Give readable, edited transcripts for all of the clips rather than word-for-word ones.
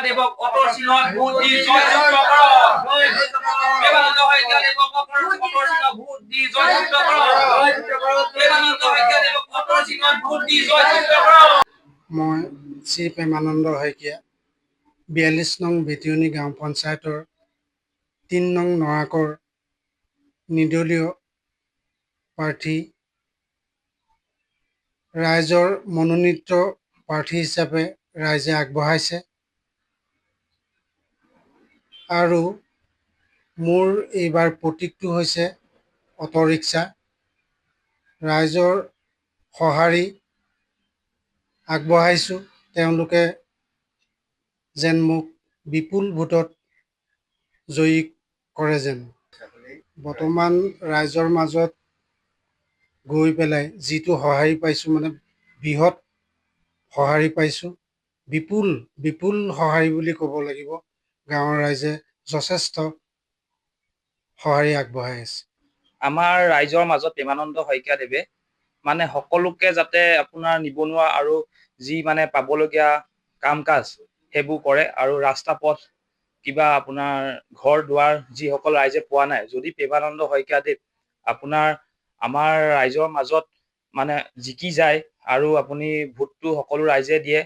দেৱক অটৰ চিনত ভোট দি জয়যুক্ত কৰক। প্ৰেমানন্দ শইকীয়া দেৱক অটৰ চিনত ভোট দি জয়যুক্ত কৰক। প্ৰেমানন্দ শইকীয়া দেৱক অটৰ চিনত ভোট দি জয়যুক্ত কৰক। মই শ্ৰী প্ৰেমানন্দ শইকীয়া 42 নং বেতিয়নী গাঁও পঞ্চায়তৰ 3 নং নৰাকৰ নিৰ্দলীয় প্ৰাৰ্থী, ৰাইজৰ মনোনীত প্ৰাৰ্থী হিচাপে ৰাইজে আগবঢ়াইছে আৰু মোৰ এইবাৰ প্ৰতীকটো হৈছে অটো ৰিক্সা। ৰাইজৰ সঁহাৰি আগবঢ়াইছোঁ, তেওঁলোকে যেন মোক বিপুল ভোটত জয়ী কৰে যেন। বৰ্তমান ৰাইজৰ মাজত গৈ পেলাই যিটো সঁহাৰি পাইছোঁ, মানে বৃহৎ সঁহাৰি পাইছোঁ, বিপুল সঁহাৰি বুলি ক'ব লাগিব। গাঁৱৰ ৰাইজে যথেষ্ট সঁহাৰি আগবঢ়াই আছে। আমাৰ ৰাইজৰ মাজত প্ৰেমানন্দ শইকীয়াদেৱে মানে সকলোকে যাতে আপোনাৰ নিবনুৱা আৰু যি মানে পাবলগীয়া কাম কাজ সেইবোৰ কৰে, আৰু ৰাস্তা পথ কিবা আপোনাৰ ঘৰ দুৱাৰ যিসকল ৰাইজে পোৱা নাই, যদি প্ৰেমানন্দ শইকীয়াদেৱ আপোনাৰ আমাৰ ৰাইজৰ মাজত মানে জিকি যায় আৰু আপুনি ভোটটো সকলো ৰাইজে দিয়ে,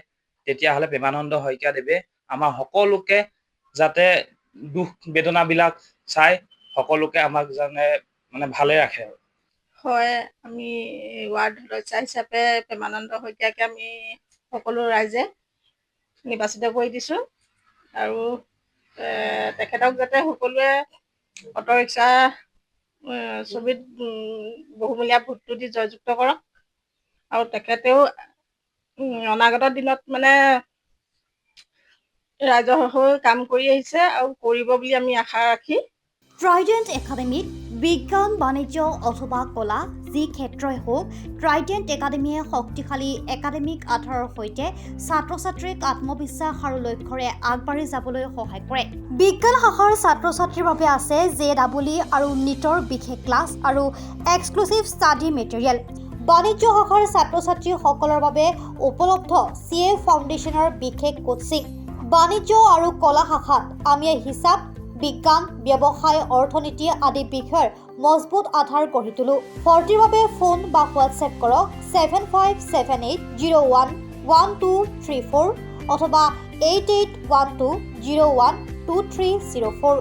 তেতিয়াহ'লে প্ৰেমানন্দ শইকীয়াদেৱে আমাৰ সকলোকে যাতে দুখ বেদনাবিলাক চাই সকলোকে আমাক মানে ভালে ৰাখে। হয়, আমি ৱাৰ্ড সদস্য হিচাপে প্ৰেমানন্দ শইকীয়াকে আমি সকলো ৰাইজে নিৰ্বাচিত কৰি দিছোঁ আৰু তেখেতক যাতে সকলোৱে অটো ৰিক্সা ছবিত বহুমূলীয়া ভোটটো দি জয়যুক্ত কৰক, আৰু তেখেতেও অনাগত দিনত মানে ৰাইজৰ হৈ কাম কৰি আহিছে আৰু কৰিব বুলি আমি আশা ৰাখি ট্ৰাইডেণ্ট একাডেমীত বিজ্ঞান, বাণিজ্য অথবা কলা যি ক্ষেত্ৰই হওক, ট্ৰাইডেণ্ট একাডেমীয়ে শক্তিশালী একাডেমিক আধাৰৰ সৈতে ছাত্ৰ-ছাত্ৰীক আত্মবিশ্বাস আৰু লক্ষ্যৰে আগবাঢ়ি যাবলৈ সহায় কৰে। বিজ্ঞান শাখাৰ ছাত্ৰ-ছাত্ৰীৰ বাবে আছে JEE আৰু NEETৰ বিশেষ ক্লাছ আৰু এক্সক্লুচিভ ষ্টাডি মেটেৰিয়েল। বাণিজ্য শাখাৰ ছাত্ৰ-ছাত্ৰীসকলৰ বাবে উপলব্ধ CA ফাউণ্ডেশ্যনৰ বিশেষ কোচিং। বাণিজ্য আৰু কলা শাখাত আমি হিচাপ, বিজ্ঞান, ব্যৱসায়, অৰ্থনীতি আদি বিষয়ৰ মজবুত আধাৰ গঢ়ি তোলো। ভৰ্তিৰ বাবে ফোন বা হোৱাটছএপ কৰক 7578011234 অথবা 8812012304।